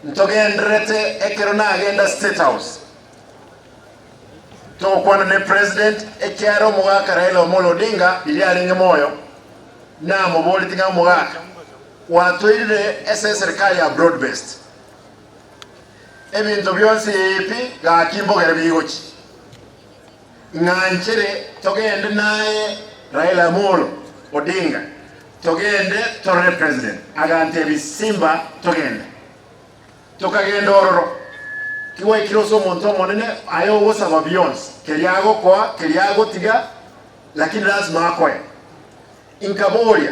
ntogendrete ekerona agenda State House to kwana ne president ekyaro mwaka Raila Amolo Odinga ili alinge moyo na moboli tinga mwaka watoire serikali ya broad based ebintu byonse ipi ga kimbogere bigoki nganchere togende naye Raila Amolo Odinga togende tore president agante bisimba togende tokagenda ororo kiwa ikiroso monto monene ayo wosa babions keliago tiga lakini lazima akoe inkaboria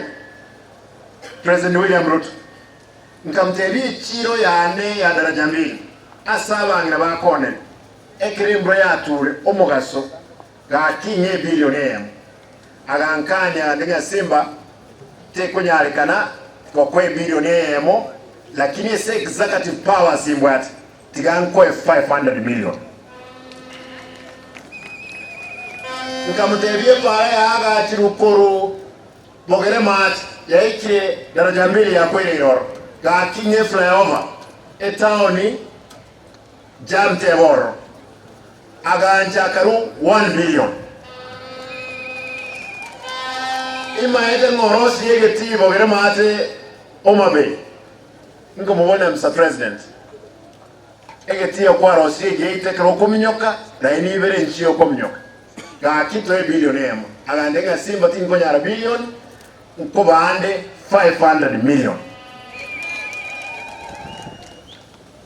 President William Ruto nkamtebi chiro yane ya daraja mbili asabanga bakone ekirimbro yature omugaso gakinye billionaire agankanya ndenya simba tekonyalikana kokwe billionaire mo lakini ese executive power simbwati tigankwe 500 million nkamutebye pale aga chirukuru bogere mati yaikire daraja mbili ya kweli yoro gakinye flyover etaoni Jamteboro aganja karu 1 billion ima ete ngorosi yege tibo gere mate omabe ngo mubona Mr. President ege tiyo kwa rosi yege ite karo kuminyoka na inibere nchiyo kuminyoka ga kito 1 billion emo agandenga simba tingo nyara billion ukoba ande 500 million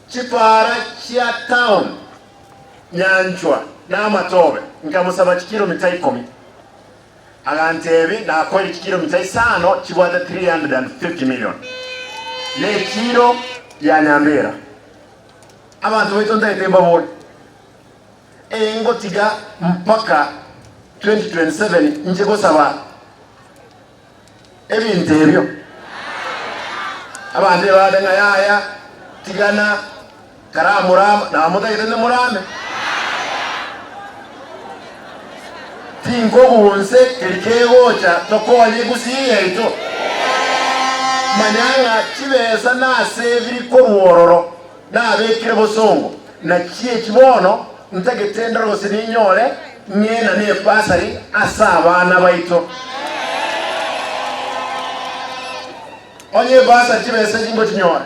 chipara chia town nyanchwa na matobe nkamusaba kilomita 10 agantebi na kweli kilomita 5 chibwata 350 million ne kilo ya Nyambera abantu bitonda itemba boli engo tiga mpaka 2027 njego saba ebintu ebyo abandi badanga yaya tigana karamurama na mutayitende murame tingo bunse kelikegocha tokonye gusiye ito manyanga kibesa na seviri ko ruororo na bekire bosongo na kiye kibono ntagetenda rose ninyole nyena ne pasari asabana baito onye basa kibesa jingo tinyore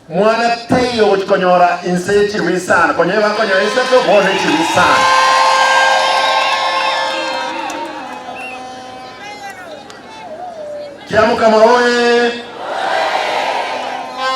mwana tayo konyora inse chirisana konyeba konyora inse to bone chirisana kiamu kama oye